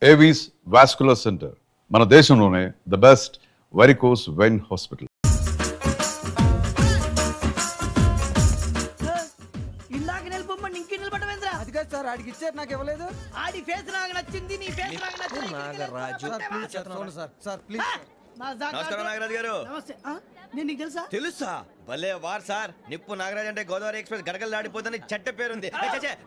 Avis vascular centre మన దేశంలోనే the best varicose vein hospital. ఇందాక నిలబొమ్మని ఇంకే నిలబడమేంద్రా? అది కాదు సార్, ఆడికి ఇచ్చారు, నాకు ఇవ్వలేదు. ఆడి ఫేస్ నాకు నచ్చింది, నీ ఫేస్ నాకు నచ్చింది. నాగరాజు. సార్ ప్లీజ్ సార్, చూడండి సార్, సార్ ప్లీజ్ సార్. నమస్కారం నాగరాజు గారు. నమస్తే. నేను నీకు తెలుసా? తెలుసా? భలే వార్ సార్. నిప్పు నాగరాజ్ అంటే గోదావరి ఎక్స్ప్రెస్ గడగలు దాడిపోతుంది చెట్ట పేరుంది.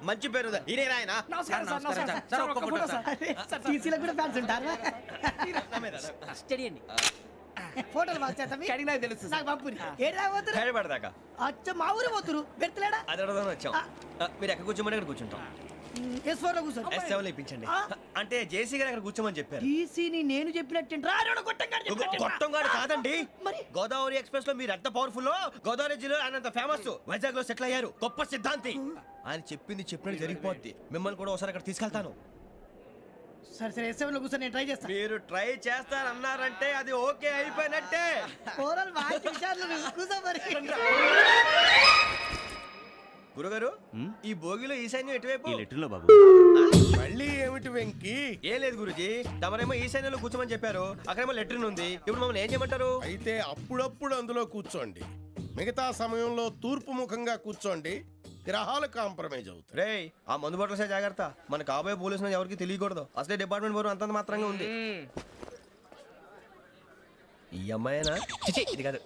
మంచి పేరుంది. ఇదే ఆయన. నమస్కారం సార్, నమస్కారం సార్. ఒక్క ఫోటో సార్. సార్ టీసీలో కూడా ఫ్యాన్స్ ఉంటారా? స్టడీ అండి. ఫోటోలు బాగా చేస్తాం. కడిగినా తెలుసు నాకు పంపుని. ఏడా పోతురు? హైదరాబాద్ అచ్చ మా ఊరు పోతురు. పెడతలేడా? అది అడగదామని వచ్చాం. మీరు ఎక్కడ కూర్చోమని అక్కడ కూర్చుంటాం. S4 లో కూర్చో. S7 లో ఇప్పించండి. అంటే జేసీ గారు అక్కడ కూర్చోమని చెప్పారు. టీసీని నేను చెప్పినట్టు రాడు గొట్టం గారు కాదండి. మరి గోదావరి ఎక్స్ప్రెస్ లో మీరు ఎంత పవర్ఫుల్, గోదావరి జిల్లా ఆయన ఫేమస్, వైజాగ్ లో సెటిల్ అయ్యారు, గొప్ప సిద్ధాంతి. ఆయన చెప్పింది చెప్పినట్టు జరిగిపోద్ది. మిమ్మల్ని కూడా ఒకసారి అక్కడ తీసుకెళ్తాను. సరే సరే S7 లో కూర్చొని నేను ట్రై చేస్తాను. మీరు ట్రై చేస్తారన్నారంటే అది ఓకే అయిపోయినట్టే. ఓవరాల్ బాగా చూశారు. కూర్చో మరి. గురుగారు, ఈ భోగిలో ఈశాన్యం ఎటువైపు? లెటర్లో బాబు. మళ్ళీ ఏమిటి వెంకీ? ఏం లేదు గురుజీ, తమరేమో ఈశాన్యంలో కూర్చోమని చెప్పారు, అక్కడేమో లెటర్ ఉంది. ఇప్పుడు మమ్మల్ని ఏం చేయమంటారు? అయితే అప్పుడప్పుడు అందులో కూర్చోండి, మిగతా సమయంలో తూర్పు ముఖంగా కూర్చోండి. గ్రహాలు కాంప్రమైజ్ అవుతాయి. రే, ఆ మందు బట్టలసే జాగ్రత్త. మన కాబోయే పోలీసులు ఎవరికి తెలియకూడదు. అసలే డిపార్ట్మెంట్ బోరు అంతంత మాత్రంగా ఉంది. ఈ అమ్మాయినా? చిచి, ఇది కాదు.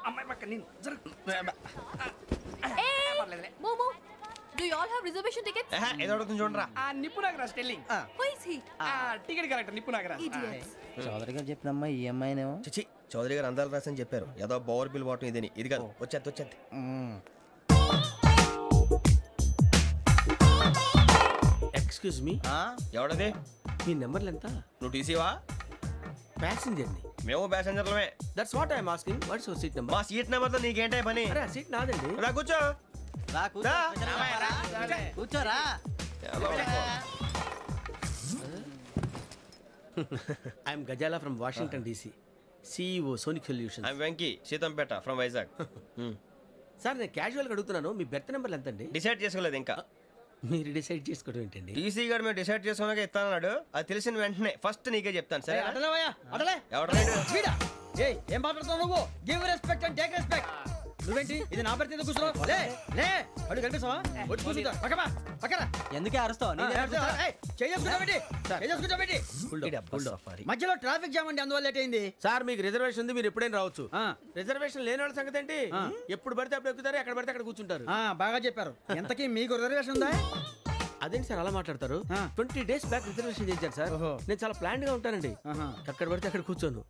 అమ్మాయి పక్క నేను Momo, do you all have reservation tickets? ఏదో అడుగుతుంది చూడరా. నిప్పు Nagaraj telling. Who is he? Ticket correct నిప్పు నాగరాజ్. Idiots. చౌదరి గారు చెప్పినమ్మా ఈ అమ్మాయినేమో. చిచి, చౌదరి గారు అందాలు రాసని చెప్పారు. ఏదో బోర్ బిల్ బాటం ఇదని. ఇది కాదు. వచ్చేది. Excuse me, ఎవడది? మీ నెంబర్లు ఎంత? నువ్వు టీసీవా? ప్యాసింజర్ ని. మేము ప్యాసెంజర్లమే. That's what I'm asking. What's your seat number? మా సీట్ నెంబర్తో నీకేంటే పని? అరే ఆ సీట్ నాదండి. రా కూర్చో. కూర్చోరా. I'm Ghazala from Washington DC, CEO Sonic Solutions. I'm Venky, Seethampeta from Vizag. Sir నేను క్యాజువల్గా అడుగుతున్నాను, మీ బెర్త్ నెంబర్లు ఎంత అండి? డిసైడ్ చేసుకోలేదు ఇంకా. మీరు డిసైడ్ చేసుకోవడం ఏంటండి? టీసీ గారు మేము డిసైడ్ చేసుకున్నాక ఇస్తానన్నాడు. అది తెలిసిన వెంటనే ఫస్ట్ నీకే చెప్తాను. సరే? అడలే ఎవడ ఏం మాట్లాడుతున్నావు నువ్వు? Give respect and take respect. నువ్వేంటి ఇది నా పరిస్థితి కూర్చున్నావు? లే లే అడుగు కనిపిస్తావా? వచ్చి కూర్చుంటా. పక్కన ఎందుకే అరుస్తావు? మధ్యలో ట్రాఫిక్ జామ్ అండి, అందువల్ల లేట్ అయింది. సార్ మీకు రిజర్వేషన్ ఉంది, మీరు ఎప్పుడైనా రావచ్చు. రిజర్వేషన్ లేని వాళ్ళ సంగతి ఏంటి? ఎప్పుడు పడితే అప్పుడు ఎక్కుతారు, ఎక్కడ పడితే అక్కడ కూర్చుంటారు. బాగా చెప్పారు. ఎంతకీ మీకు రిజర్వేషన్ ఉందా? అదేంటి సార్ అలా మాట్లాడతారు? 20 days బ్యాక్ రిజర్వేషన్ చేశారు సార్. నేను చాలా ప్లాన్డ్ గా ఉంటానండి. అక్కడ పడితే అక్కడ కూర్చోను.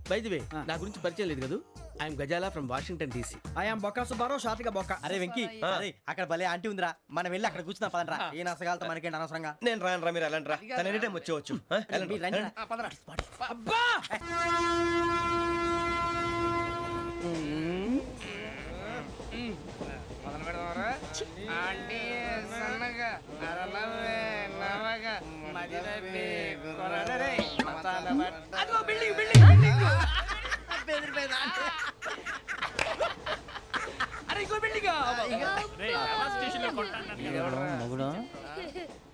బై ది వే, నా గురించి పరిచయం లేదు కదా. I'm Ghazala from Washington DC. I'm Bokka Subbarao, షార్ట్గా బొక్క. అరే వెంకీ, అక్కడ భలే ఆంటీ ఉందిరా, మనం వెళ్ళి అక్కడ కూర్చున్నా పదనరా. ఏ నసగాలతో మనకేంటి అనవసరంగా. నేను రాను రా, మీరు వెళ్ళండి రా. తన ఎనీ టైం వచ్చేవచ్చు. అబ్బా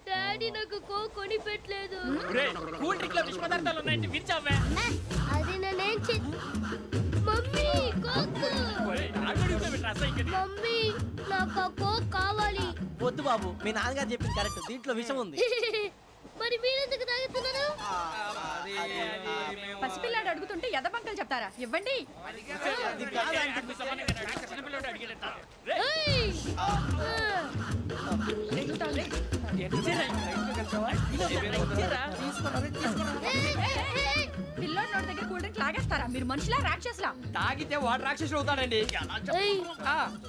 డాడీ నాకు కోక్ కొని పెట్టలేదు. కూల్ డ్రింక్ లో విష పదార్థాలు ఉన్నాయండి, విరిచావే. అది నేనేం మమ్మీ కోక్. మమ్మీ నాకు ఆ కోక్ కావాలి. వద్దు బాబు, మీ నాన్నగారు చెప్పింది కరెక్ట్, దీంట్లో విషయం ఉంది. మరి మీరెందుకు తాగుతున్నారు? పసిపిల్లాడు అడుగుతుంటే ఎదబంకలు చెప్తారా? ఇవ్వండి. ఏయ్! పిల్లోడి నోటి దగ్గర కూల్ డ్రింక్ లాగేస్తారా? మీరు మనుషులా రాక్షసులా? తాగితే వాడు రాక్షసుడు అవుతాడండి. ఏయ్!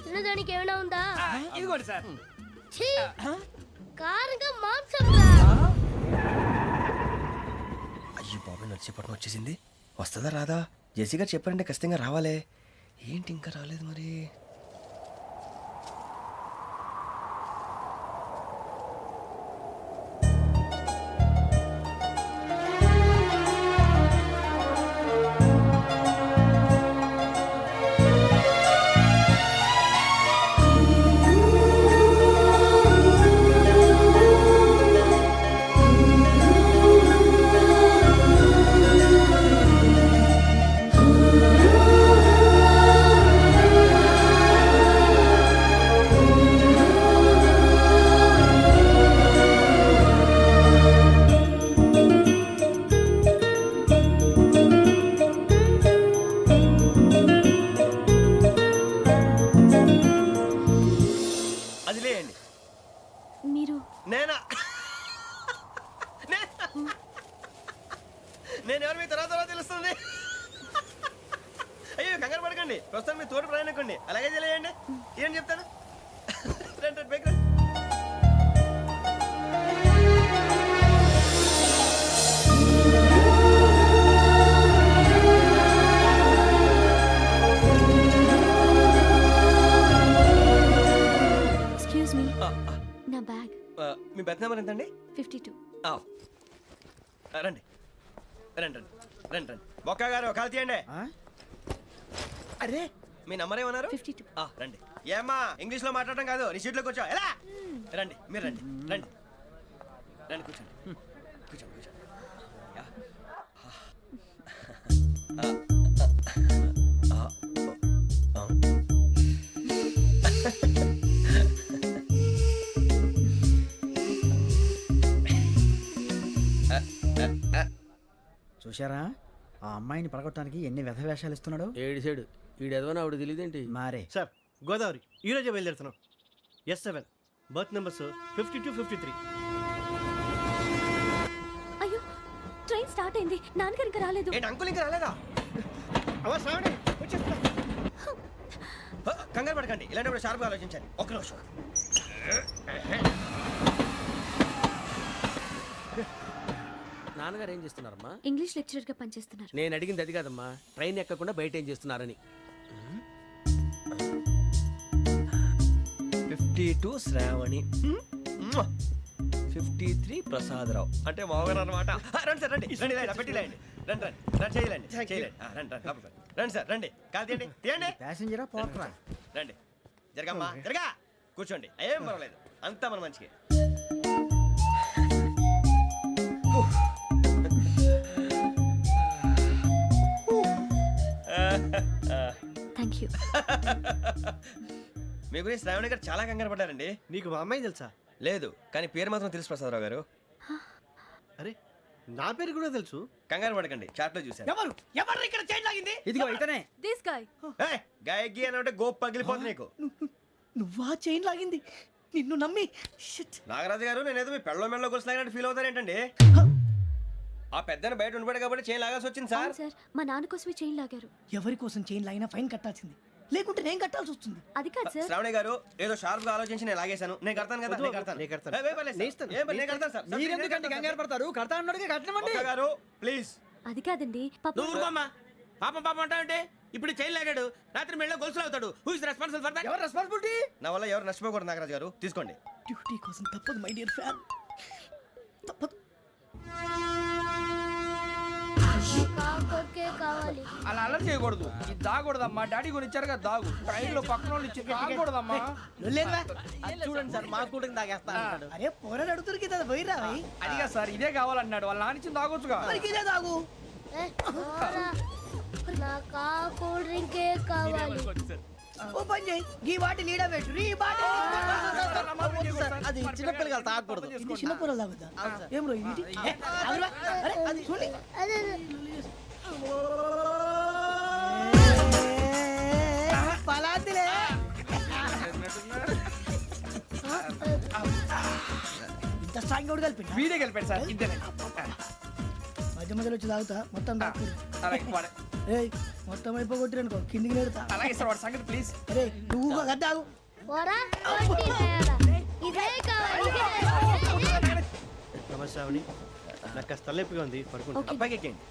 తినడానికి ఏమైనా ఉందా? ఇదిగోండి సార్. ఛీ! కారంగా మాంసం రా. అయ్యి బాబాయ్, నడిచేపట్నం వచ్చేసింది. వస్తుందా రాదా? జేసీ గారు చెప్పారంటే ఖచ్చితంగా రావాలే. ఏంటి ఇంకా రాలేదు మరి? నేను ఎవరు మీ తర్వాత తెలుస్తుంది. అయ్యో కంగారు పడకండి, ప్రస్తుతం మీ తోడు ప్రయాణకండి, అలాగే తెలియండి. ఏం చెప్తాను. రండి రండి, పైకి రండి. ఎక్స్క్యూజ్ మీ, నా బ్యాగ్. మీ బెత్ నెంబర్ ఎంతండి? 52. రండి రండి రండి రండి రండి. బొక్క గారు కాల్ తీయండి. అరే మీ నంబర్ ఏమన్నారు? 52. రండి. ఏమ్మా ఇంగ్లీష్ లో మాట్లాడడం కాదు, నీ సీట్లో కూర్చో. ఎలా రండి, మీరు రండి రండి రండి, కూర్చోండి కూర్చోండి కూర్చోండి. యా. చూశారా ఆ అమ్మాయిని పడగొట్టడానికి ఎన్ని వ్యధ వేషాలు ఇస్తున్నాడు. ఏడు సైడు ఈడు ఎదవని ఆవిడ తెలియదేంటి. మారే సార్ గోదావరి ఈరోజే బయలుదేరుతున్నాం. S7 berth numbers 52, 53. అయ్యో, ట్రైన్ స్టార్ట్ అయింది. నాన్నగారు ఇంకా రాలేదు. ఏంటి అంకుల్ ఇంకా రాలేదా? కంగారు పడకండి, ఇలాంటప్పుడు షార్ప్గా ఆలోచించండి. ఒక్క నిమిషం. నాన్నగారు ఏం చేస్తున్నారమ్మా? ఇంగ్లీష్ లెక్చరర్ గా పనిచేస్తున్నారు. నేను అడిగింది అది కాదమ్మా, ట్రైన్ ఎక్కకుండా బయట ఏం చేస్తున్నారని. 52 శ్రావణి, 53 ప్రసాదరావు అంటే మామగారు అనమాట. రండి సార్ రండి రండి, ఇలా పెట్టి లేండి. రండి రండి రండి, చేయలేండి చేయలేండి. రండి రండి లోపలికి రండి. రండి సార్ రండి, కాల్ తీయండి తీయండి. ప్యాసింజరా పోట్రా. రండి జరగమ్మా జరగా, కూర్చోండి. ఏం పర్వాలేదు, అంతా మన మంచికి. Thank you. మీ గురించి శ్రావణి గారు చాలా కంగారు పడ్డారండి. నీకు మా అమ్మాయి తెలుసా? లేదు, కానీ పేరు మాత్రం తెలుసు ప్రసాదరావు గారు. అరే నా పేరు కూడా తెలుసు. కంగారు పడకండి, చాట్లో చూశాను. ఎవరు ఎవరు ఇక్కడ చైన్ లాగింది? ఇదిగో ఇతనే. This guy. గాయకి అని అంటే గోప్ పగిలిపోతుంది నీకు. నువ్వా చైన్ లాగింది? నిన్ను నమ్మి షిట్. నాగరాజు గారు, నేనేదో మీ పెళ్ళ మెళ్ళ గురిసిలాగినట్టు ఫీల్ అవుతారేంటండి? ఆ పెద్దని బయట ఉండిపోయాడు కాబట్టి చైన్ లాగాల్సి వచ్చింది సార్. అవును సార్, మా నాన్న కోసమే చైన్ లాగారు. ఎవరి కోసం చైన్ లాగినా ఫైన్ కట్టాల్సింది, లేకుంటే నేను కట్టాల్సి వస్తుంది. అది కాదు సార్. శ్రావణి గారు ఏదో షార్ప్ గా ఆలోచించి నేను లాగేశాను. నేను కడతాను కదా, నేను కడతాను. నేను కడతాను. ఏ, పర్లేదు సార్. ఏం పర్లేదు, నేను కడతాను సార్. మీరెందుకంటే కంగారు పడతారు? కడతా అన్నాడుగా కట్టమండి. ఒక్క గారు ప్లీజ్. అది కాదండి, పాప. నువ్వు ఊరుకోమ్మా. పాపం పాపం అంటావంటే ఇప్పుడు చైన్ లాగాడు, రాత్రి మెళ్ళ గొలుసులు అవుతాడు. Who is responsible for that? ఎవరు రెస్పాన్సిబిలిటీ? నా వల్ల ఎవరు నష్టపోకూడదు నాగరాజు గారు, తీసుకోండి. డ్యూటీ కోసం తప్పదు మై డియర్ ఫ్యాన్, తప్పదు. కాకొక్కే కావాలి. అలా అల్లరి చేయకూడదు. ఇది దాగకూడదమ్మా. డాడీ కొని ఇచ్చారు కదా, దాగు. ట్రైన్ లో పక్కన వాళ్ళు ఇచ్చి తాగకూడదమ్మా. లేదురా. చూడండి సార్, మా కూడా తాగేస్తా అంటాడు. అరే పోరాడు అడుగుతారు కదా, పోయిరా భయ్. అడిగా సార్, ఇదే కావాలన్నాడు. వాళ్ళ నానిచ్చింది తాగొచ్చుగా. మరికి ఇదే తాగు. ఏ, పోరా. నాకు ఆ కూల్ డ్రింకే కావాలి. ఓ పని చేయి, ఈ బాటిల్ ఈడ పెట్టు. ఈ బాటిల్ అది చిన్నపిల్లలు తాగకూడదు. ఇది చిన్న పొరలు తాగుతా. ఏం రో ఇది? ఏ, ఆగురా. అరే అది చూడండి. అదే పలాతిలే. ఇంత స్ట్రాంగ్ కూడా కలిపి వీడే గెలిపాడు సార్, ఇంతేనే. మధ్య మధ్యలో వచ్చి తాగుతా, మొత్తం తాగు. అలాగే వాడు. ఏయ్ మొత్తం అయిపోగొట్టిరనుకో కిందికి నేడుతా. అలాగే సార్, వాడు సంగతి ప్లీజ్. అరే నువ్వు గద్దాగు. పోరా, వడ్డీ తేడా. ఇదే కావాలి, ఇదే. నమస్తే శ్రావణి, నాకు కాస్త తలెప్పిగా ఉంది, పడుకుంటా. ఓకే, బ్యాగ్ ఎక్కండి.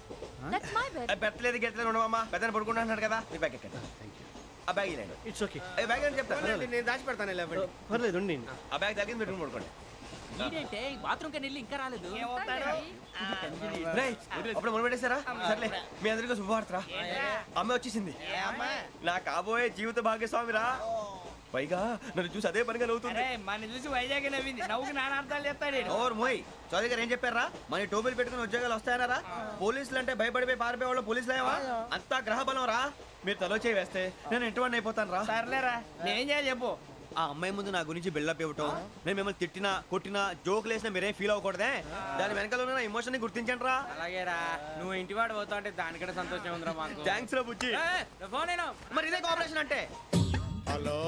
That's my bed. పెట్టలేదు గెట్టలేదు ఉండవమ్మా. పెద్దని పడుకుంటున్నాడు కదా, మీ బ్యాగ్ ఎక్కండి. ఆ బ్యాగ్ ఇలాండి. It's okay. బ్యాగ్ అని చెప్తాను. నేను దాచి పెడతాను. పర్లేదు ఉండి. ఆ బ్యాగ్ తగ్గింది పెట్టుకుని పడుకోండి. బాత్రూమ్ కని వెళ్ళి ఇంకా రాలేదు. రేయ్, అప్పుడు మొదలు పెట్టేశారా? సర్లే, మీ అందరికీ శుభవార్తరా. అమ్మ వచ్చేసింది. నా కాబోయే జీవిత భాగ్యస్వామిరా. పైగా నన్ను చూసి అదే పనిగా నవ్వుతుంది. మన చూసి వైజాగ్ నవ్వింది. నవ్వుకి నాన్న అర్థాలు చెప్తాడు. ఓర్ మోయ్, చౌదరి గారు ఏం చెప్పారా? మన టోబీలు పెట్టుకుని ఉద్యోగాలు వస్తాయనరా? పోలీసులు అంటే భయపడిపోయి పారిపోయే వాళ్ళు పోలీసులు అయ్యవా? అంతా గ్రహ బలం రా. మీరు తలో చేయి వేస్తే నేను ఇంటివాడిని అయిపోతాను రా. సర్లేరా, నేనేం చేయాలి చెప్పు. ఆ అమ్మాయి ముందు నా గురించి బిల్డప్ ఇవ్వటం, నేను మిమ్మల్ని తిట్టినా కొట్టినా జోకులు వేసినా మీరేం ఫీల్ అవ్వకూడదే. దాని వెనకాల ఉన్న నా ఎమోషన్ ని గుర్తించండి రా. అలాగేరా, నువ్వు ఇంటివాడు పోతా అంటే దానికంటే సంతోషం ఉందిరా మాకు. థ్యాంక్స్ రా బుజ్జి. ఫోన్ అయినా మరి ఇదే కోఆపరేషన్ అంటే. హలో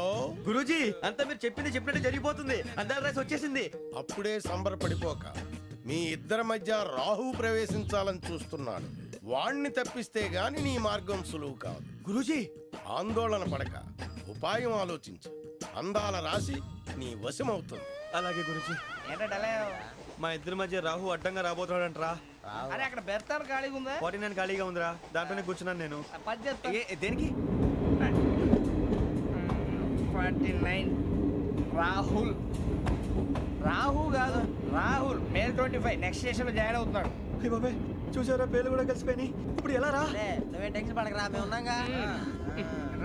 గురూజీ, అంతా మీరు చెప్పింది చెప్పినట్టు జరిగిపోతుంది. అందాల రైస్ వచ్చేసింది. అప్పుడే సంబరపడిపోక మీ ఇద్దరి మధ్య రాహు ప్రవేశించాలని చూస్తున్నాడు. వాణ్ణి తప్పిస్తే గాని నీ మార్గం సులువు కాదు. గురూజీ ఆందోళన పడక, ఉపాయం ఆలోచించు. అందాల రాశి నీ వశమవుతుంది. అలాగే గురూజీ. ఏంటంటే మా ఇద్దరి మధ్య రాహు అడ్డంగా రాబోతున్నాడంట్రా. అరే అక్కడ బెర్తాను ఖాళీగా ఉందా 49 ఖాళీగా ఉందిరా, దాంట్లోనే కూర్చున్నాను నేను. పది చెప్తా దేనికి? 49 రాహుల్ రాహు కాదు రాహుల్ మే 25 నెక్స్ట్ స్టేషన్ లో జాయిన్ అవుతున్నాడు. అయ్య బాబాయ్, చూసారా పేర్లు కూడా కలిసిపోయినాయి. ఇప్పుడు ఎలా రా? నువ్వే టెన్షన్ పడకరా, మేము ఉన్నాగా.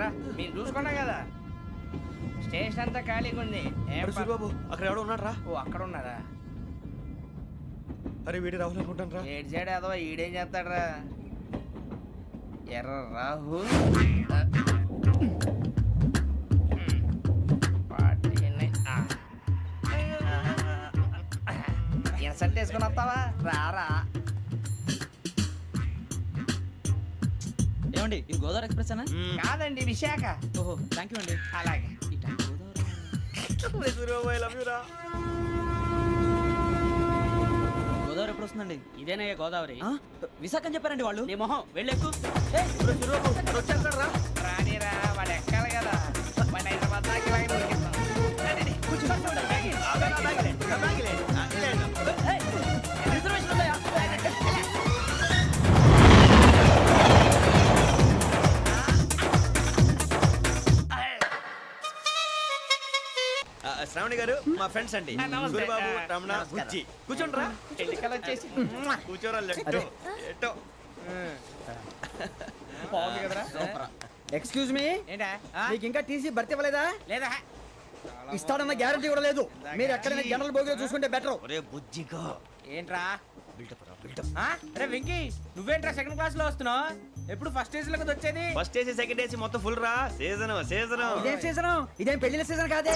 రా మీరు చూసుకున్నా కదా స్టేషన్ అంతా ఖాళీగా ఉంది. ఏం అరే సూరిబాబు, అక్కడ ఎవడో ఉన్నాడు రా. ఓ అక్కడ ఉన్నారా? అరే వీడి రాహుల్ అనుకుంటాను రా. ఏడు సైడ్ అదో ఈడేం చేస్తాడరా ఎర్ర రాహుల్. ఇన్సల్ట్ వేసుకుని వస్తావా? రారా. ఏమండి ఇది గోదావరి ఎక్స్ప్రెస్ అనా? కాదండి విశాఖ. ఓహో థ్యాంక్ యూ అండి. అలాగే సూరిబాబు ఐ లవ్ యూ రా. గోదావరి ఎప్పుడు వస్తుందండి? ఇదేనయ్య గోదావరి. విశాఖ అని చెప్పారండి వాళ్ళు. నీ మొహం వెళ్ళెక్కు. వచ్చేస్తాడు రా. రానిరా వాడు ఎక్కాలి కదా. వాడు హైదరాబాద్ దాకా ఇలాగే దొరికిస్తాం. రండి, కూర్చోండి. రిజర్వేషన్ ఉందా? శ్రావణి గారు మా ఫ్రెండ్స్ అండి. నమస్తే. సూరిబాబు, రమణ, బుజ్జి. కూర్చోండి రా. ఎన్నికలు వచ్చేసి కూర్చోరా. లెట్టో ఎట్టో. బాగుంది కదరా. ఎక్స్క్యూజ్ మీ, ఏంటా? మీకు ఇంకా టీసీ భర్తీ ఇవ్వలేదా? లేదా ఇస్తాడన్న గ్యారంటీ కూడా లేదు. మీరు ఎక్కడైనా జనరల్ బోగిలో చూసుకుంటే బెటర్. ఒరే బుజ్జిగా ఏంట్రా? బిల్డప్ రా, బిల్డప్. అరే వెంకీ నువ్వేంట్రా సెకండ్ క్లాస్ లో వస్తున్నావు? ఎప్పుడు ఫస్ట్ ఏజ్ లో కదా వచ్చేది? ఫస్ట్ ఏసీ సెకండ్ ఏసీ మొత్తం ఫుల్ రా. Season season. ఇదేం సీజన్? ఇదేం పెళ్లిన సీజన్ కాదే.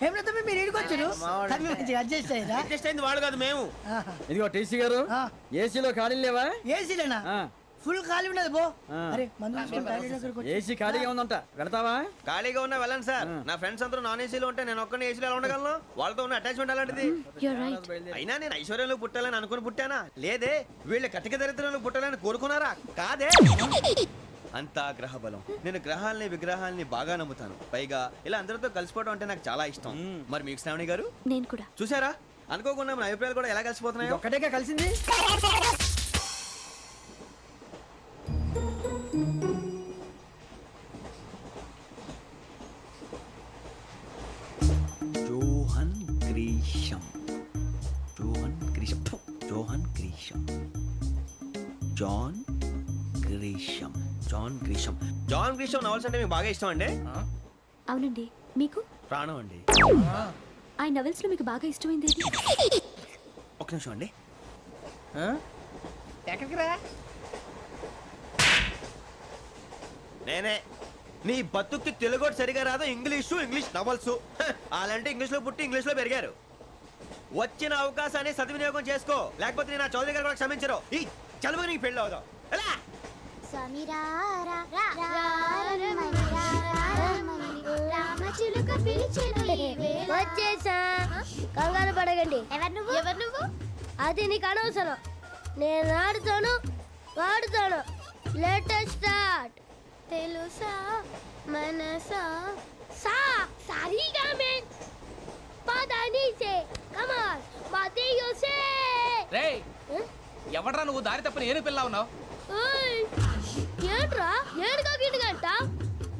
ఏమిటో మీరు ఇడికొచ్చారు తమ్మి మంచిగా అడ్జస్ట్ అయ్యారా? అడ్జస్ట్ అయింది వాళ్ళు కాదు, మేము. ఇదిగో టీసీ గారు, ఏసీలో ఖాళీలు లేవా? ఏసీలేనా? ఫుల్ ఖాళీ ఉండదు బో. అరే మందు తీసుకొని టాయిలెట్ దగ్గరకు వచ్చి. ఏసీ ఖాళీగా ఉందంట, వెళతావా? ఖాళీగా ఉన్నా వెళ్ళండి సార్. నా ఫ్రెండ్స్ అందరూ నాన్ ఏసీలో ఉంటే నేను ఒక్కనే ఏసీలో ఎలా ఉండగలను? వాళ్ళతో ఉన్న అటాచ్మెంట్ అలాంటిది. అయినా నేను ఐశ్వర్యంలో పుట్టాలని అనుకుని పుట్టానా? లేదే. వీళ్ళ కటిక దరిద్రంలో పుట్టాలని కోరుకున్నారా? కాదే. అంతా గ్రహ బలం. నేను గ్రహాలని విగ్రహాలని బాగా నమ్ముతాను. పైగా ఇలా అందరితో కలిసిపోవడం అంటే నాకు చాలా ఇష్టం. మరి మీకు శ్రావణి గారు? నేను కూడా. చూసారా, అనుకోకుండా మన అభిప్రాయాలు కూడా ఎలా కలిసిపోతున్నాయో. ఒక్కటేగా కలిసింది. John Grisham. John Grisham. John Grisham. John Grisham. John Grisham. John Grisham novels అంటే మీకు బాగా ఇష్టం అండి? అవునండి. మీకు? ప్రాణం అండి. ఆ నవెల్స్ లో మీకు బాగా ఇష్టమైంది ఏది? ఒక నిమిషం అండి. ఎక్కడికి రా? నేనే. నీ బతుక్కి తెలుగు సరిగా రాదు, ఇంగ్లీష్ నవల్స్. అలాంటి ఇంగ్లీష్ లో పుట్టి ఇంగ్లీష్ లో పెరిగారు. వచ్చిన అవకాశాన్ని సద్వినియోగం చేసుకో, లేకపోతే నేను ఆ చౌదరి గారు కూడా క్షమించరు. ఈ చదువు నీకు పెళ్ళి అవుదాం. ఎలా? వచ్చేసా, కంగారు పడగండి. ఎవరు నువ్వు? అది నీకు అనవసరం. నేను ఆడుతాను, వాడుతాను. Latest start. తెలుసా మనసా సా సారీగా మే పదని సే కమాన్ బాతియో సే. రేయ్ ఎవడ్రా నువ్వు? దారి తప్పని ఏను పిల్ల ఉన్నావు? ఓయ్ ఏంట్రా ఏడుగా గిడుగంట?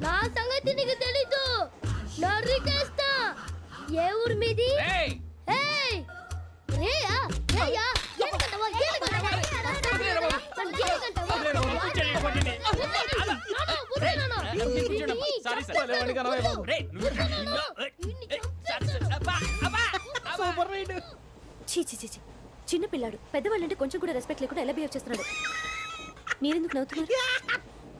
నా సంగతి నీకు తెలీదు. నరికేస్తా. ఏ ఊరు మీది? రేయ్ ఏయ్ రేయా రేయా ఏడుగంటవా ఏడుగంటవా చీ చిన్న పిల్లాడు. పెద్దవాళ్ళంటే కొంచెం కూడా రెస్పెక్ట్ లేకుండా ఎలా బిహేవ్ చేస్తున్నాడు. మీరెందుకు నవ్వుతున్నారు?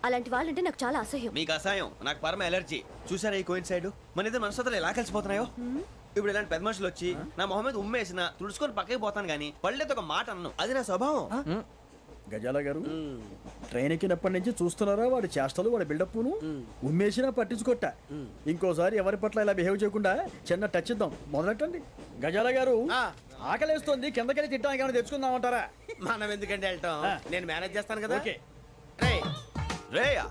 అలాంటి వాళ్ళంటే నాకు చాలా అసహ్యం. మీకు అసహాయం, నాకు పరమ ఎలర్జీ. చూసారా ఈ కోయిన్ సైడ్? మన ఇద్దరు మనస్తత్వాలు ఎలా కలిసిపోతున్నాయో. ఇప్పుడు ఇలాంటి పెద్ద మనుషులు వచ్చి నా మొహం మీద ఉమ్మేసిన తుడుచుకొని పక్కకి పోతాను కానీ పళ్ళేతో ఒక మాట అన్ను. అది నా స్వభావం. గజాల గారు, ట్రైన్ ఎక్కినప్పటి నుంచి చూస్తున్నారా వాడి చేష్టలు, వాడి బిల్డప్ను? ఉమ్మేసినా పట్టించుకోట. ఇంకోసారి ఎవరి పట్ల ఇలా బిహేవ్ చేయకుండా చిన్న టచ్ ఇద్దాం. మొదలెట్టండి. గజాల గారు, ఆకలేస్తుంది కిందకెళ్ళి తిట్టడానికి ఏమైనా తెచ్చుకుందామంటారా? మనం ఎందుకంటే వెళ్తాం, నేను మేనేజ్ చేస్తాను కదా. ఓకే. రే రేయా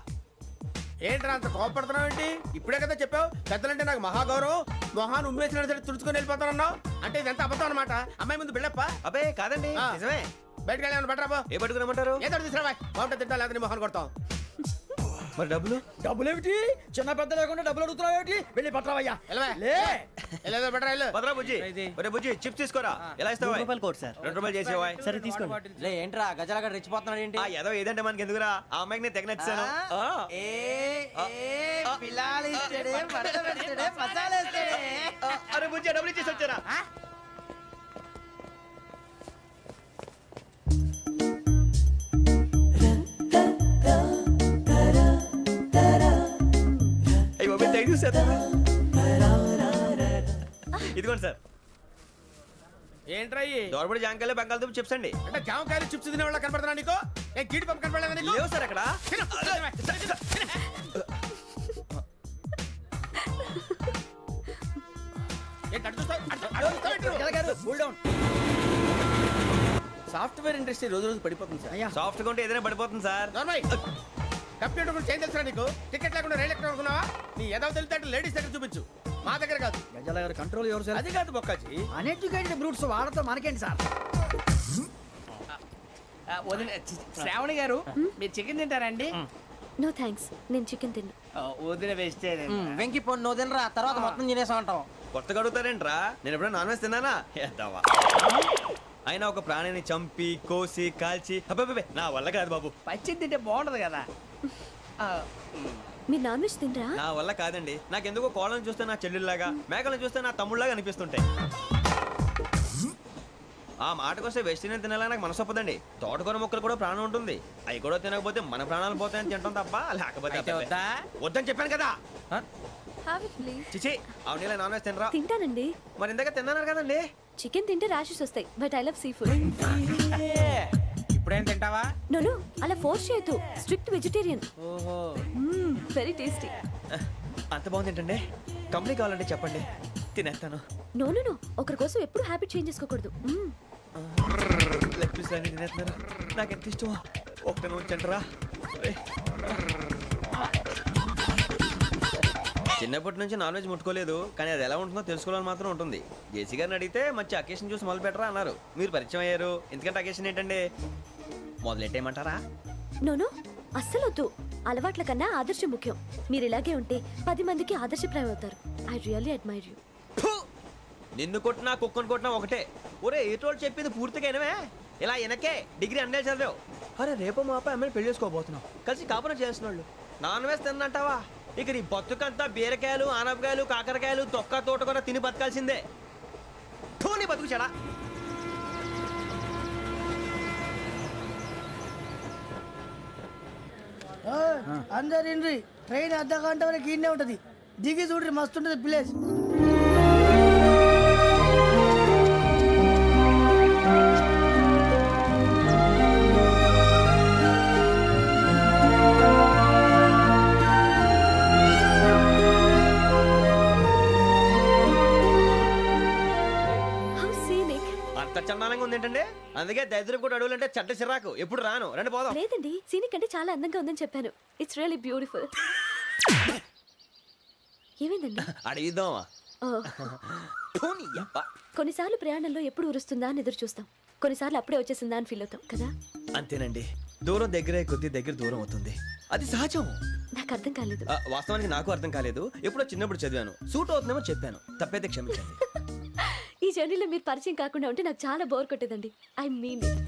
ఏంట్రా అంత కోపడుతున్నావు ఏంటి? ఇప్పుడే కదా చెప్పావు పెద్దలంటే నాకు మహాగౌరవం, మొహాన్ని ఉమ్మేసిన సరే తుడుచుకొని వెళ్ళిపోతానన్నావు. అంటే ఇదంతా అబద్ధం అనమాట. అమ్మాయి ముందు బిళ్ళప్ప. అబ్బే కాదండి ఆ. నిజమే. బయటకు వెళ్ళాను బట్రాబో. ఏ పట్టుకురమ్మంటారు? ఏదో తీసుకురా బాగుంటుంది తింటా లేదా నీ మొహాన్ని కొడతాం. మరి డబ్బులు? డబ్బులేమిటి? చిన్న పెద్ద లేకుండా డబ్బులు అడుగుతున్నావు ఏంటి? వెళ్ళి పట్టరావయ్యా. వెళ్ళవా? లే. వెళ్ళేదో బట్రా వెళ్ళు. భద్రా బుజ్జి, ఒరే బుజ్జి చిప్స్ తీసుకోరా. ఎలా ఇస్తావా? Court sir. 2 రూపాయలు చేసేవా? సరే తీసుకోండి. ఏంట్రా గజాల రెచ్చిపోతున్నాడు ఏంటి? ఆ ఏదో ఏదంటే మనకి ఎందుకురా, ఆ అమ్మాయికి నేను తెగ నచ్చాను. అరే బుజ్జి డబ్బులు ఇచ్చేసి వచ్చారా? అయ్యో థ్యాంక్ యూ సార్. ఇదిగోండి సార్. ఏంట్రా ఇయ్యి? దోరబడి జాంకాయలు బంగాళదుంప చిప్స్ అండి. అంటే జామకాయలు చిప్స్ తినే వాళ్ళ కనపడుతున్నా నీకు? ఏ గీడి పంప కనపడలేదా నీకు? లేవు సార్ అక్కడ. తిను, తిను, తిను. ఏంటి అటు చూస్తావు? అటు చూస్తావు ఏంటి నువ్వు? సాఫ్ట్వేర్ ఇండస్ట్రీ రోజు రోజు పడిపోతుంది సార్. సాఫ్ట్ గా ఉంటే ఏదైనా పడిపోతుంది సార్. నార్మల్ కంప్యూటర్ గురించి ఏం తెలుసా నీకు? టికెట్ లేకుండా రైలు ఎక్కడ అనుకున్నావా? నీ ఏదో తెలితే లేడీస్ దగ్గర చూపించు, మా దగ్గర కాదు. గజాల గారు కంట్రోల్ ఎవరు సార్? అది కాదు బొక్కాజీ. అన్ఎడ్యుకేటెడ్ బ్రూట్స్ వాడతాం మనకేంటి సార్? శ్రావణి గారు మీరు చికెన్ తింటారండి? నో థ్యాంక్స్, నేను చికెన్ తిన్నా. వదిన వెజిటేరియన్. వెంకి పొన్ను నువ్వు తినరా, తర్వాత మొత్తం తినేసా ఉంటాం. కొత్తగా అడుగుతారేంట్రా? నేను ఎప్పుడైనా నాన్ వెజ్ తిన్నానా? ఎద్దావా. అయినా ఒక ప్రాణిని చంపి కోసి కాల్చి అబ్బబ్బే నా వల్ల కాదు బాబు. పచ్చి తింటే బాగుంటది కదా. మీరు నాన్ వెజ్ తినరా? నా వల్ల కాదండి. నాకెందుకో కోళ్ళని చూస్తే నా చెల్లెళ్ళలాగా, మేకలను చూస్తే నా తమ్ముళ్ళలాగా అనిపిస్తుంటాయి. ఆ మాటకొస్తే వెజిటేరియన్ తినాలని నాకు మనసు ఒప్పదండి. తోటకూర మొక్కలు కూడా ప్రాణం ఉంటుంది. అవి కూడా తినకపోతే మన ప్రాణాలు పోతాయని తింటాం తప్ప లేకపోతే అయితే అబ్బబ్బే. వద్దా? వద్దని చెప్పాను కదా. Have it please. చిచి అవునీ నాన్ వెజ్ తినరా? తింటానండి. మరి ఇందాక తిన్నాను కదండి. చికెన్ తింటే ర్యాషెస్ వస్తాయి, but I love sea food. ఇప్పుడేం తింటావా? నో అలా ఫోర్స్ చేయొద్దు. Strict vegetarian. ఓహో. Very tasty. అంత బాగుంది ఏంటండి? కంపెనీ కావాలంటే చెప్పండి, తినేస్తాను. నో ఒకరి కోసం ఎప్పుడు హ్యాబిట్ చేంజ్ చేసుకోకూడదు. లెగ్ పీస్ అన్ని తినేస్తున్నారు. నాకు ఎంత ఇష్టమా. ఒకటి ఉంచండిరా. చిన్నప్పటి నుంచి నాన్ వెజ్ ముట్టుకోలేదు, కానీ అది ఎలా ఉంటుందో తెలుసుకోవాలని మాత్రం ఉంటుంది. జేసీ గారిని అడిగితే మంచి అకేషన్ చూసి మొదలు పెట్టరా అన్నారు. మీరు పరిచయం అయ్యారు, ఎందుకంటే అకేషన్ ఏంటండి? మొదలెట్టేయమంటారా? నో అస్సలు వద్దు. అలవాట్ల కన్నా ఆదర్శం ముఖ్యం. మీరు ఇలాగే ఉంటే 10 మందికి ఆదర్శప్రాయం అవుతారు. I really admire you. నిన్ను కొట్టినా కుక్కను కొట్టినా ఒకటే. ఒరే ఏటోళ్ళు చెప్పింది పూర్తిగా వినవే. ఇలా వెనకే డిగ్రీ అన్నే చదివావు. అరే రేపు మా అబ్బాయి అమ్మాయిని పెళ్లి చేసుకోబోతున్నావు, కలిసి కాపురం చేస్తున్నాళ్ళు. Non veg తిన్నంటావా? ఇక నీ బతుకంతా బీరకాయలు ఆనపకాయలు కాకరకాయలు తొక్క తోట కూడా తిని బతకాల్సిందే. నీ బతుకు చెడా. అందరు ఇండ్రి, ట్రైన్ అర్ధ గంట వరకు ఇన్నే ఉంటది. దిగి చూడ్రి, మస్తు ఉంటది ప్లేస్. అంత చందానంగా ఉంది ఏంటండి? అందుకే దరిద్రం కూడా అడవులంటే చెడ్డ చిరాకు. ఎప్పుడు రాను. రండి పోదాం. లేదండి, సీనిక్ అంటే చాలా అందంగా ఉందని చెప్పాను. It's really beautiful. ఏమైందండి? అడిగిద్దామా? కొన్నిసార్లు ప్రయాణంలో ఎప్పుడు ఉరుస్తుందా అని ఎదురు చూస్తాం, కొన్నిసార్లు అప్పుడే వచ్చేసిందా అని ఫీల్ అవుతాం కదా. అంతేనండి, దూరం దగ్గరే కొద్ది దగ్గర దూరం అవుతుంది. అది సహజం. నాకు అర్థం కాలేదు. వాస్తవానికి నాకు అర్థం కాలేదు. ఎప్పుడో చిన్నప్పుడు చదివాను, సూట్ అవుతుందేమో చెప్పాను. తప్పైతే క్షమించండి. ఈ జర్నీలో మీరు పరిచయం కాకుండా ఉంటే నాకు చాలా బోర్ కొట్టేదండి. I mean it.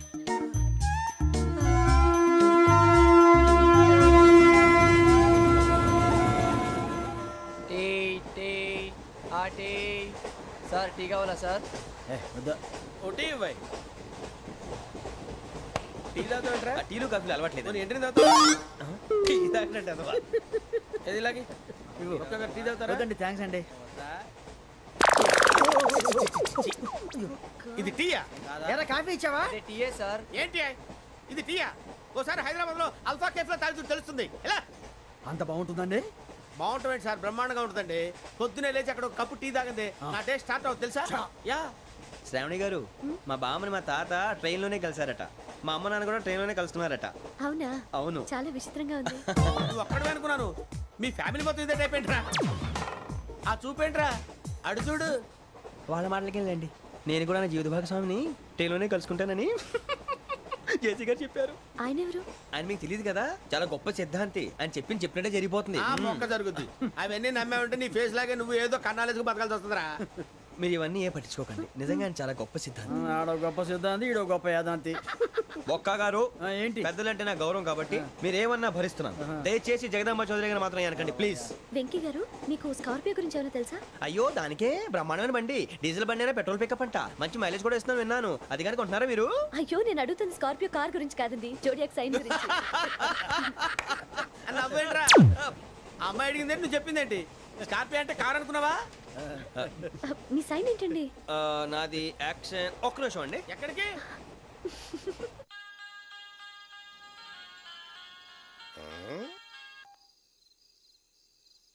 Sir tea కావాలా సార్? ఒకటి ఇవ్వాయి. టీ తాగుతావేంట్రా? టీలు కాఫీలు అలవాట్లేదు. ఏంటి తాగుతావు? టీ తాగినట్టు అదవా. ఏది ఇలాగే ఒక్కొక్క టీ తాగుతారా? థ్యాంక్స్ అండి. ఇది టీయా? ఎరా కాఫీ ఇచ్చావా? టీయే సార్. ఏంటి ఇది టీయా? ఓసారి హైదరాబాద్ లో అల్ఫా కేఫ్ లో తాగుతూ తెలుస్తుంది. ఎలా అంత బాగుంటుందండి? బాగుంటుంది సార్, బ్రహ్మాండంగా ఉంటుందండి. పొద్దునే లేచి అక్కడ ఒక కప్పు టీ తాగింది నా డే స్టార్ట్ అవుతుంది తెలుసా? యా శ్రావణి గారు మా బామ్మని మా తాత ట్రైన్ లోనే కలిసారట, మా అమ్మ నాన్న కూడా ట్రైన్ లోనే కలుస్తున్నారట. అవునా? అవును. చాలా విచిత్రంగా ఉంది. నువ్వు ఒక్కడే అనుకున్నాను, మీ ఫ్యామిలీ మొత్తం ఇదే టైప్ ఏంట్రా? ఆ చూపేంట్రా, అడు చూడు. వాళ్ళ మాటలకి వెళ్ళండి, నేను కూడా నా జీవిత భాగస్వామిని ట్రైన్ లోనే కలుసుకుంటానని జేసీ గారు చెప్పారు. ఆయన ఎవరు? ఆయన మీకు తెలియదు కదా, చాలా గొప్ప సిద్ధాంతి అని చెప్పినట్టే జరిగిపోతుంది. ఆ మొక్క జరుగుద్ది. అవన్నీ నమ్మే ఉంటే నీ ఫేస్ లాగే నువ్వు ఏదో కన్నాలేసుకు బతకాల్సి వస్తుందిరా. మీరు ఇవన్నీ ఏ పట్టించుకోకండి, నిజంగా ఆయన చాలా గొప్ప సిద్ధాంతి. ఆడో గొప్ప సిద్ధాంతి, ఈడో గొప్ప యాదాంతి. బొక్క గారు ఏంటి? పెద్దలంటే నా గౌరవం కాబట్టి మీరు ఏమన్నా భరిస్తున్నాను. దయచేసి జగదాంబ చౌదరి గారిని మాత్రం అనకండి ప్లీజ్. వెంకీ గారు, మీకు స్కార్పియో గురించి ఏమైనా తెలుసా? అయ్యో దానికే బ్రహ్మాండమైన బండి, డీజిల్ బండి అయినా పెట్రోల్ పికప్ అంట, మంచి మైలేజ్ కూడా ఇస్తున్నాను విన్నాను. అది కానీ కొంటున్నారా మీరు? అయ్యో, నేను అడుగుతుంది స్కార్పియో కార్ గురించి కాదండి, జోడియాక్ సైన్ గురించి. నవ్వేంట్రా? అమ్మాయి అడిగిందేంటి, నువ్వు చెప్పిందేంటి? స్కార్పియో అంటే కారు అనుకున్నావా? మీ సైన్ ఏంటండి? నాది యాక్షన్. ఒక్క నిమిషం అండి. ఎక్కడికి?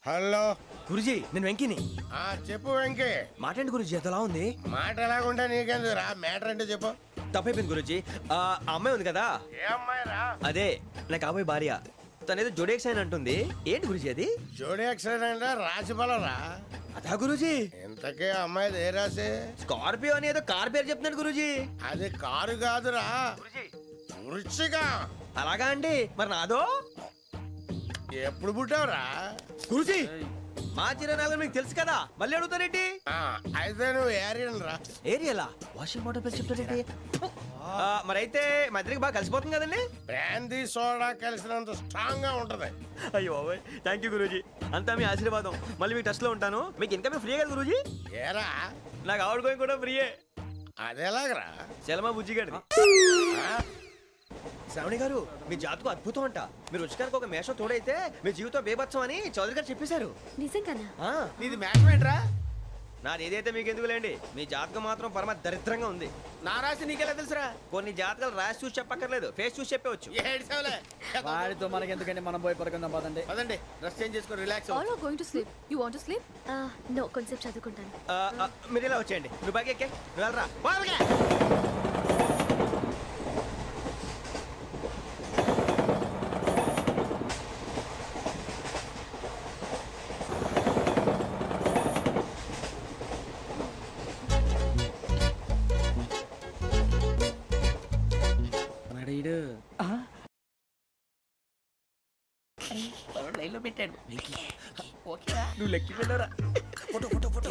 హలో గురుజీ నేను వెంకిని. చెప్పు వెంకీ. మాట్లాడండి గురుజీ, ఎంతలా ఉంది? మాట ఎలాగుంటా నీకెందుకు రా, మ్యాటర్ అంటే చెప్పు. తప్పైపోయింది గురుజీ. ఆ అమ్మాయి ఉంది కదా, ఏ అమ్మాయి రా? అదే నా కాబోయే భార్య, తనేదో జోడేక్స్ అని అంటుంది. ఏంటి గురుజీ అది? జోడి యాక్సిడెంట్ రాసి బలరా. అదా గురుజీ, ఇంతకే అమ్మాయి ఏ రాసి? స్కార్పియో అని ఏదో కార్ పేరు చెప్తున్నాడు గురుజీ. అది కారు కాదురా, వృచ్చిక. అలాగా అండి, మరి నాదో? ఎప్పుడు పుట్టావురా? గురుజీ మా చిరనాలు మీకు తెలుసు కదా, మళ్ళీ అడుగుతారేంటి? అయితే నువ్వు ఏరియన్ రా. ఏరియలా? వాషింగ్ వాటర్ పేరు చెప్తారేంటి? మరైతే మా ఇద్దరికి బాగా కలిసిపోతుంది కదండి. బ్రాందీ సోడా కలిసినంత స్ట్రాంగ్ గా ఉంటది. అయ్యో థ్యాంక్ యూ గురూజీ, అంతా మీ ఆశీర్వాదం. మళ్ళీ మీకు టచ్ లో ఉంటాను. మీకు ఇన్కమ్ ఫ్రీ కదా గురూజీ? ఏరా నాకు ఆవిడ గోయింగ్ కూడా ఫ్రీయే. అదేలాగరా? చలమా బుజ్జి గారిది. శ్రావణి గారు మీ జాతకు అద్భుతం అంట. మీరు రుచికారికి ఒక మేషం తోడైతే మీ జీవితం బేబత్సం అని చౌదరి గారు చెప్పేశారు. నిజంగానా? నీది మ్యాచ్ ఏంట్రా? నాది ఏదైతే మీకు ఎందుకు లేండి, మీ జాతకం మాత్రం పరమ దరిద్రంగా ఉంది. నా రాసి నీకెలా తెలుసురా? కొన్ని జాతకాలు రాసి చూసి చెప్పక్కర్లేదు, ఫేస్ చూసి చెప్పవచ్చు. ఏడ్చావులే. వాడితో మనకి ఎందుకండి, మనం పోయి పడుకుందాం పదండి. పదండి, డ్రెస్ చేంజ్ చేసుకొని relax All are going to sleep. You want to sleep? No, కొంచెం చదువుకుంటాను. మీరు ఇలా వచ్చేయండి. నువ్వు బాగా ఎక్కే, నువ్వు వెళ్ళరా. బాగా లైన్ లో పెట్టాడు. ఓకేరా? నువ్వు లెక్కి వెళ్ళరా. Photo photo photo.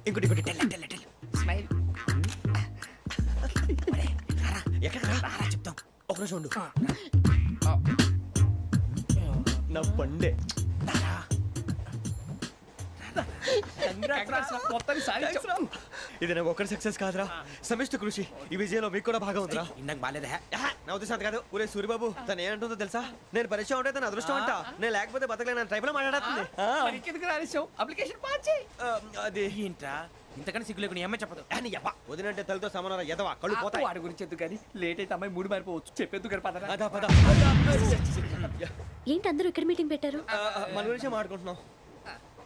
ఇంకోటి ఇంకోటి టెల్ టెల్ టెల్. స్మైల్. ఎక్కడ రారా చెప్తాం. ఒక రోజు ఉండు. నా పండే. ఇది నాకు ఒక్కడి సక్సెస్ కాదురా, సమిష్టి కృషి. ఈ విజయంలో మీకు కూడా భాగం ఉందిరా. నాకు బాలేదా? నా ఉద్దేశం కాదు. ఊరే సూరిబాబు తను ఏమంటుందో తెలుసా? నేను పరిచయం ఉంటే తన అదృష్టం అంట, నేను లేకపోతే బతకలేను టైప్ లో మాట్లాడుతుంది. ఎందుకు రాలేసావు? అప్లికేషన్ పాస్ చేయి. అది ఏంట్రా ఇంతకన్నా సిగ్గు లేకుండా ఏమై చెప్పదు. వదినంటే తలతో సమానం ఎదవా, కళ్ళు పోతాయి. వాడి గురించి ఎందుకు కానీ లేట్ అయితే అమ్మాయి మూడు మారిపోవచ్చు. చెప్పేందుకు కానీ పదరా. అదా పద. ఏంటి అందరూ ఇక్కడ మీటింగ్ పెట్టారు? మన గురించి మాట్లాడుకుంటున్నాం.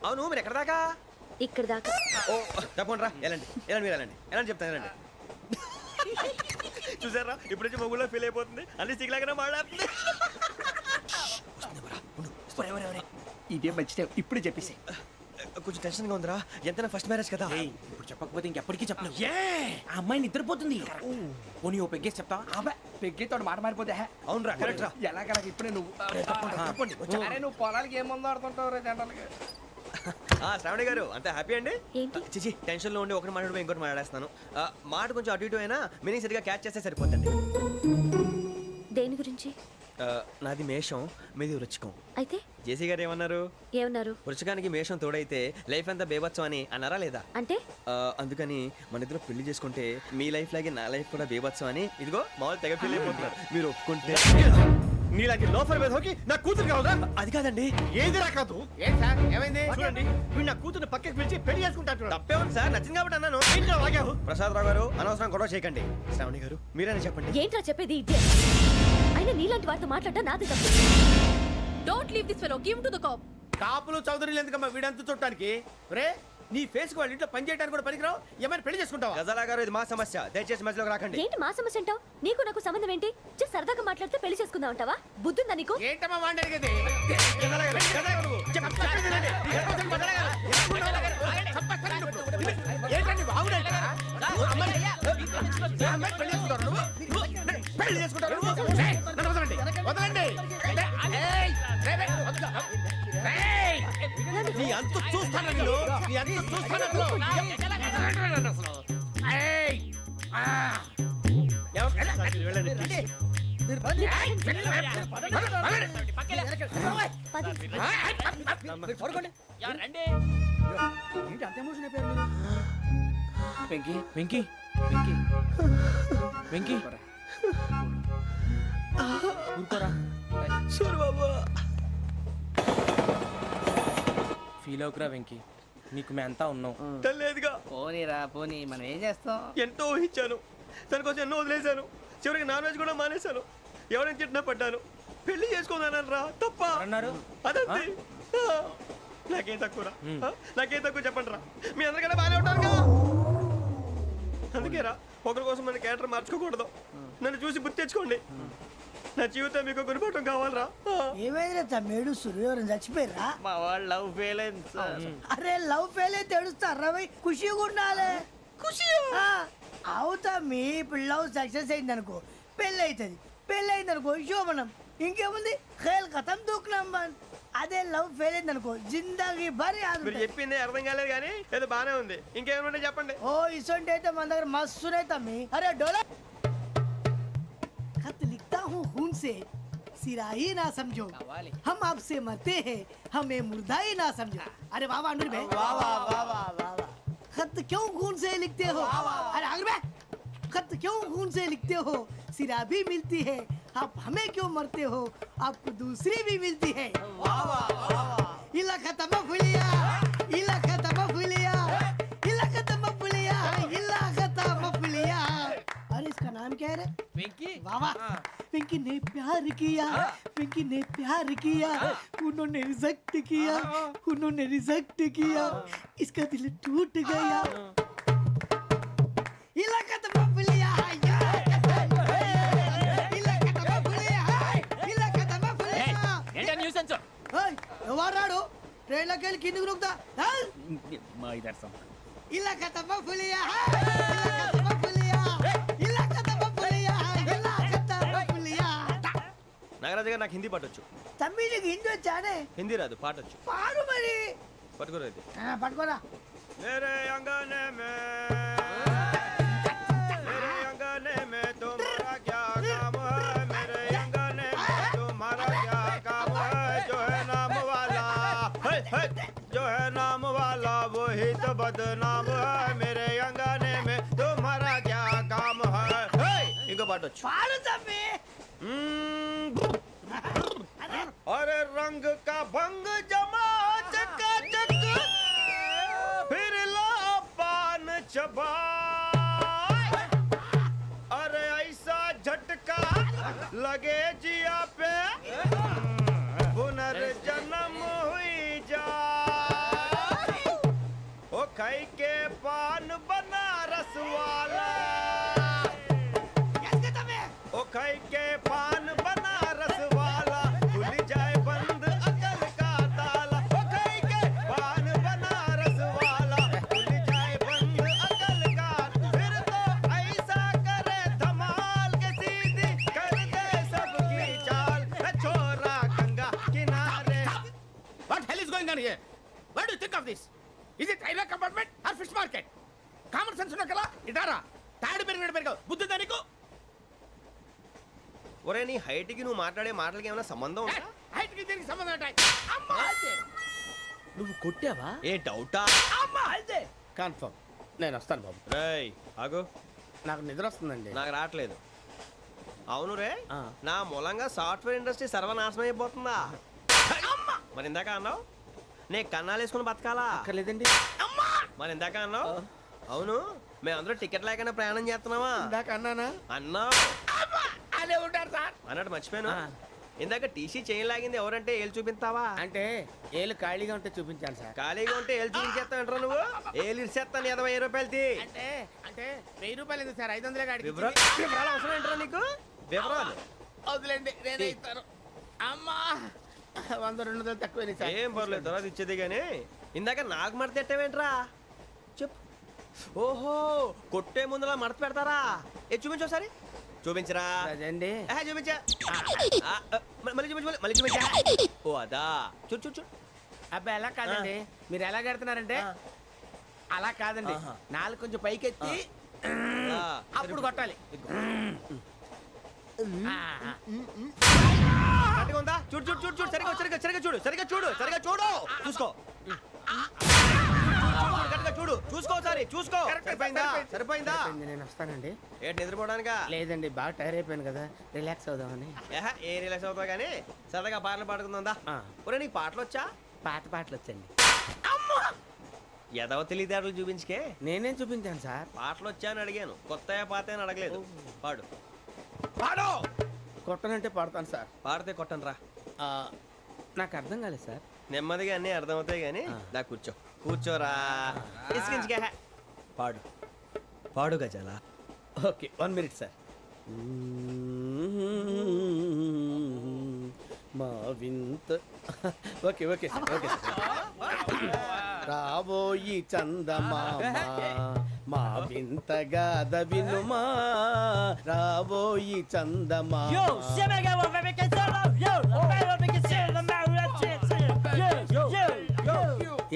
అవును మీరు ఎక్కడ దాకా? ఇక్కడ దాకా. ఓ తప్పకుండా రా, వెళ్ళండి వెళ్ళండి, మీరు వెళ్ళండి వెళ్ళండి చెప్తాను, వెళ్ళండి. చూసారా ఇప్పుడు నుంచి మొగుల్లో ఫీల్ అయిపోతుంది, అన్ని సిగ్లాగానే మాట్లాడుతుంది. ఇదే మంచి టైం, ఇప్పుడు చెప్పేసి. కొంచెం టెన్షన్ గా ఉందిరా, ఎంతైనా ఫస్ట్ మ్యారేజ్ కదా. ఇప్పుడు చెప్పకపోతే ఇంకెప్పటికీ చెప్పలేవు. ఆ అమ్మాయి నిద్రపోతుంది. పోనీ ఓ పెగ్గేసి చెప్తావా? అబ్బా పెగ్గేతో మాట మారిపోతే. అవునరా కరెక్ట్ రా. ఎలాగలా ఇప్పుడే నువ్వు తప్పండి. అరే నువ్వు పొలాలకి ఏం మందు ఆడుతుంటావు రే జనరల్గా. శ్రావణి గారు అంతా హ్యాపీ అండి? ఏంటి? చిచి టెన్షన్ లో ఉండి ఒకటి మాట్లాడిపోయి ఇంకోటి మాట్లాడేస్తాను. మాట కొంచెం అటు ఇటు అయినా మీనింగ్ సరిగా క్యాచ్ చేస్తే సరిపోతుంది. దేని గురించి? నాది మేషం, మీది వృచ్చికం. అయితే జేసీ గారు ఏమన్నారు? ఏమన్నారు? వృచ్చికానికి మేషం తోడైతే లైఫ్ అంతా బేబత్సం అని అన్నారా లేదా? అంటే అందుకని మన ఇద్దరు పెళ్లి చేసుకుంటే మీ లైఫ్ లాగే నా లైఫ్ కూడా బేబత్సం అని ఇదిగో మామూలు తెగ పెళ్లి అయిపోతున్నారు. మీరు ఒప్పుకుంటే నీలాంటి లోఫర్ మీద హోకి నా కూతురు కావదా? అది కాదండి. ఏది రాకాదు. ఏం సార్ ఏమైంది? చూడండి వీడు నా కూతురు పక్కకి పిలిచి పెళ్లి చేసుకుంటాడు. తప్పే ఉంది సార్, నచ్చింది కాబట్టి అన్నాను. ప్రసాద్ రావు గారు అనవసరం గొడవ చేయకండి. శ్రావణి గారు మీరైనా చెప్పండి. ఏంట్రా చెప్పేది? అయినా నీలాంటి వారితో మాట్లాడటం నాది తప్పు. Don't leave this fellow, give to the cop. కాపులు చౌదరులు ఎందుకమ్మా వీడంతా చుట్టానికి? రే నీ ఫేస్ వాళ్ళ ఇంట్లో పని చేయడానికి కూడా పనికిరావు. ఏమైనా పెళ్లి చేసుకుంటావా? గజాలా గారు ఇది మా సమస్య, దయచేసి మధ్యలోకి రాకండి. ఏంటి మా సమస్య అంటావు? నీకు నాకు సంబంధం ఏంటి? జస్ట్ సరదాగా మాట్లాడితే పెళ్లి చేసుకుందాం అంటావా? బుద్ధుందా నీకు? ఏంటమ్మా వాడిని అడిగేది? ఏంటండి బాగుండేట? పెళ్లి చేసుకుంటారు నువ్వు? పెళ్లి చేసుకుంటారు నువ్వు? ఏయ్, నన్ను వదలండి, వదలండి. నీ అంత చూస్తాను నేను, నీ అంత చూస్తాను అసలు. ఏయ్, ఆ. ఏంటి అంత ఎమోషన్ అయిపోయారు మీరు? వెంకీ వెంకీ వెంకీ వెంకీ ఊరుకోరా. ఫీల్ అవుకురా వెంకీ, నీకు మేమంతా ఉన్నాం. లేదుగా, పోనీరా పోనీ, మనం ఏం చేస్తాం? ఎంతో ఊహించాను, తన కోసం ఎన్నో వదిలేశాను, చివరికి నాన్ వెజ్ కూడా మానేశాను. ఎవరైనా తిట్టినా పడ్డాను. పెళ్లి చేసుకుందానని రా తప్ప అన్నారు అదంతే. నాకేం తక్కువరా? నాకేం తక్కువ చెప్పండి రా. మీ అందరికన్నా బాగానే ఉంటారు కదా. అందుకే రా, ఒకరి కోసం మన క్యారెక్టర్ మార్చుకోకూడదు. నన్ను చూసి గుర్తు తెచ్చుకోండి. నా జీవితం మీకు గురిపటం కావాలరా. ఏమైనా తమ్మేడు సూర్యవరం చచ్చిపోయిరా? మా వాళ్ళు లవ్ ఫెయిల్ అయింది సార్. అరే లవ్ ఫెయిల్ అయితే ఏడుస్తారా భయ్? ఖుషిగా ఉండాలి. ఖుషి అవుతా. మీ ఇప్పుడు లవ్ సక్సెస్ అయింది అనుకో, పెళ్ళి అవుతుంది. పెళ్ళి అయింది అనుకో శోభనం. ఇంకేముంది, ఖేల్ ఖతం దూకునాం బాన్. అదే లవ్ ఫెయిల్ అయింది అనుకో జిందాగీ భారీ మీరు చెప్పింది అర్థం కాలేదు కానీ ఏదో బానే ఉంది. ఇంకేమైనా చెప్పండి. ఓ ఇసొంటి అయితే మన దగ్గర మస్తునే తమ్మి. అరే డోలా खत लिखता हूँ खून से, सिरा ही ना समझो, हम आपसे मरते हैं, हमें मुर्दा ही ना समझो. अरे वाह वाह अनुर भाई, वाह वाह वाह वाह वाह. खत क्यों खून से लिखते हो? अरे अनुर भाई, खत क्यों खून से लिखते हो? सिरा भी मिलती है, आप हमें क्यों मरते हो? आपको दूसरी भी मिलती है. वाह वाह वाह. इला खत्म फुलिया, इला खत्म फुलिया, इला खत्म फुलिया, इला खत्म फुलिया. अरे इसका नाम क्या है रे? వెంకీ वाह पिंकी ने प्यार किया, पिंकी ने प्यार किया, उन्होंने रिजेक्ट किया, उन्होंने रिजेक्ट किया, इसका दिल टूट गया. इलाका तो बबलिया, इलाका तो बबलिया, इलाका तो बबलिया. ఏంటా న్యూసెన్స్? ओए ఎవరాడు? ట్రైన్ లోకి వెళ్ళి కిందికి రుకుతా. మా ఇదర్సం ఇలాకా तो बबलिया, इलाका तो बबलिया, इलाका तो बबलिया, इलाका तो बबलिया. నాగరాజు గారు నాకు హిందీ పాటొచ్చు. తమ్మి నీకు హిందీ వచ్చానే? హిందీ రాదు, పాటొచ్చు. పాడు మరి. పట్టుకోలేదు. పట్టుకోరా. मेरे अंगने में, मेरे अंगने में तुम्हारा क्या काम है? मेरे अंगने में तुम्हारा क्या काम है? जो है नाम वाला, जो है नाम वाला वही तो बदनाम है. मेरे अंगने में तुम्हारा क्या काम है? इनको पाटोచ్చు. పాడు తమ్మి. अरे रंग का भंग जमा चकाचक, फिर ला पान चबा. अरे ऐसा झटका लगे जिया पे, पुनर्जन्म हुई जा. ओ खाई के पान बनारस वाला, ओ खाई के पान बनारस वाला, खुल जाए बंद अकल का ताला. ओ खाई के पान बनारस वाला, खुल जाए बंद अकल का. फिर तो ऐसा करे धमाल के सीधी कर दे सबकी चाल. छोरा गंगा किनारे. What hell is going on here? What do you think of this? Is it railway compartment or fish market? Common sense ఉన్నా కదా ఇటారా. తాడు పెరిగావు బుద్ధి దానికి. ఒరే నీ హైట్ కి నువ్వు మాట్లాడే మాటలకి ఏమైనా సంబంధం ఉందా? హైట్ కి దీనికి సంబంధం ఉంటాయి. అమ్మా అదే. నువ్వు కొట్టావా? ఏ డౌటా? అమ్మా అదే. కన్ఫర్మ్. నేను వస్తాను బాబు. రేయ్ ఆగు. నాకు నిద్ర వస్తుందండి. నాకు రావట్లేదు. అవును రే, నా మూలంగా సాఫ్ట్వేర్ ఇండస్ట్రీ సర్వనాశనం అయిపోతుందా? మరి ఇందాక అన్నావు నే కన్నాలు వేసుకుని బతకాలా? అక్కర్లేదండి. మరి ఇందాక అన్నావు అవును మేమందరూ టికెట్ లేకుండా ప్రయాణం చేస్తున్నావా? ఇందాక అన్నానా? అన్నావు అదే ఉంటారు సార్ అన్నట్టు మర్చిపోయాను. ఇందాక టీసీ చైన్ లాగింది ఎవరంటే ఏళ్ళు చూపిస్తావా? అంటే ఏళ్ళు ఖాళీగా ఉంటే చూపించాను సార్. ఖాళీగా ఉంటే ఏళ్ళు చూపించేస్తావు నువ్వు? ఏళ్ళు ఇచ్చేస్తాను 20 రూపాయలది. అంటే అంటే 1000 రూపాయలు ఎందుకు సార్? 500 కాడికి వివరాలు అవసరం ఏంట్రా నీకు? వివరాలు వదిలేండి, నేనే ఇస్తాను. అమ్మా 100 200 తక్కువ సార్. ఏం పర్లేదు, తర్వాత ఇచ్చేది కానీ ఇందాక నాకు మడత పెట్టావేంట్రా? చెప్పు. ఓహో, కొట్టే ముందులా మడత పెడతారా? చూపించు ఒకసారి. చూపించరా. అదండి చూపించా. మళ్ళీ చూపించు, మళ్ళీ చూపించా. ఓ అదా, చూడు చూడు చూడు. అబ్బాయి ఎలా కాదండి, మీరు ఎలా కడుతున్నారంటే అలా కాదండి, నాలుగు కొంచెం పైకెత్తి అప్పుడు కొట్టాలి. కరెక్ట్గా ఉందా? చూడు చూడు చూడు చూడు, సరిగా సరిగా సరిగా చూడు, సరిగా చూడు, సరిగా చూడు, చూసుకో. కరెక్ట్గా చూడు, చూసుకో ఒకసారి, చూసుకో. సరిపోయిందా? సరిపోయిందా? నేను వస్తానండి. ఏంటి నిద్రపోవడానికా? లేదండి, బాగా టైర్ అయిపోయాను కదా, రిలాక్స్ అవుదామని. ఏ రిలాక్స్ అవుతావు కానీ సరదాగా పాటలు పాడుకుందా? ఒరే నీకు పాటలు వచ్చా? పాత పాటలు వచ్చండి. ఎదవ తెలివితేటలు చూపించుకే. నేనేం చూపించాను సార్? పాటలు వచ్చా అని అడిగాను, కొత్త పాత అని అడగలేదు. పాడు పాడు. కొట్టనంటే పడతాను సార్. పాడితే కొట్టను రా. నాకు అర్థం కాలేదు సార్. నెమ్మదిగా అన్నీ అర్థమవుతాయి కానీ దా కూర్చో. కూర్చోరా. ఇసుకించుకే. పాడు పాడు గజాల. Okay, 1 minute sir. మా వింత. Okay okay sir, okay sir. రాబోయి చందమామ మా వింతగా దవినుమా, రాబోయి చందమామ.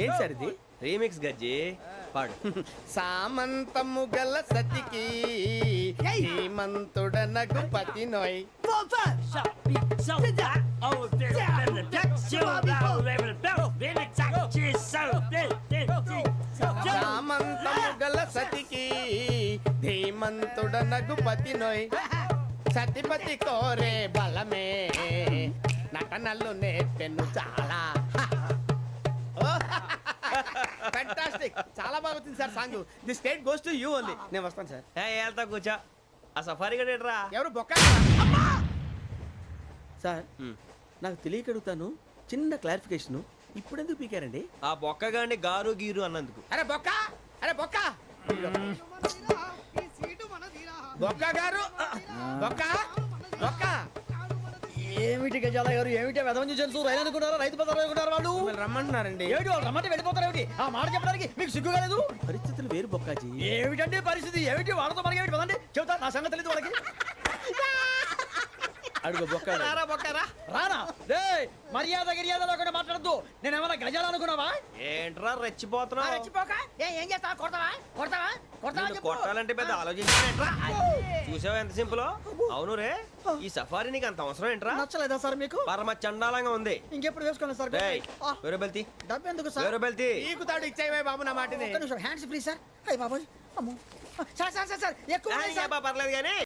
ఏం సార్ ఇది? రీమిక్స్ గజ్జి. పాడు. సామంతము గల సతికి హేమంతుడనగు పతి నోయ్. సామంతము గల సతికి ధీమంతుడనగు పతి నోయ్. సతిపతి కోరే బలమే నటనలు నేర్పెను చాలా. ఫ్యాంటాస్టిక్, చాలా బాగా వచ్చింది sir song. The state goes to you only. నేను వస్తాను సార్. వెళ్తా కూర్చో. ఆ సఫారీ గడేట్రా. ఎవరు బొక్క సార్? నాకు తెలియక అడుగుతాను, చిన్న క్లారిఫికేషన్. ఇప్పుడు ఎందుకు పీకారండి? ఆ బొక్కగాండి గారు గీరు అన్నందుకు. అరే బొక్క, అరే బొక్క, బొక్క గారు, బొక్క బొక్క. ఏమిటి గజాల గారు, ఏమిటి వెదవం చూసాను రైలు అనుకున్నారా, రైతు బజార్ అనుకున్నారు వాళ్ళు? రమ్మంటున్నారండి. ఏమిటి వాళ్ళు రమ్మంటే వెళ్ళిపోతారు? ఏమిటి ఆ మాట చెప్పడానికి మీకు సిగ్గు కాలేదు? పరిస్థితులు వేరు బొక్కాజీ. ఏమిటండి పరిస్థితి? ఏమిటి వాళ్ళతో మనకి ఏమిటి పదండి చెబుతా, నా సంగతి తెలియదు వాళ్ళకి. అడుగు బొక్క. రారా బొక్కరా. రానా రే, మర్యాద గిర్యాద లేకుండా మాట్లాడద్దు. నేను ఏమన్నా గజాలు అనుకున్నావా? ఏంట్రా రెచ్చిపోతున్నావు? ఏం చేస్తావా? కొడతావా కొడతావా కొడతావా? నిన్ను కొట్టాలంటే పెద్ద ఆలోచించానేంట్రా? చూసావా ఎంత సింపుల్? అవును రే, ఈ సఫారీ నీకు అంత అవసరం ఏంట్రా? నచ్చలేదా సార్ మీకు? పరమ చండాలంగా ఉంది. ఇంకెప్పుడు వేసుకోండి సార్. వేరే బెల్తి, డబ్బు ఎందుకు సార్? వేరే బెల్తి. నీకు తాడు ఇచ్చాయి బాబు నా మాటని. Hands free sir. అయ్యి బాబోయ్, అమ్మో సార్ సార్ సార్ సార్ ఎక్కువ ఉన్నాయి సార్. పర్లేదు కానీ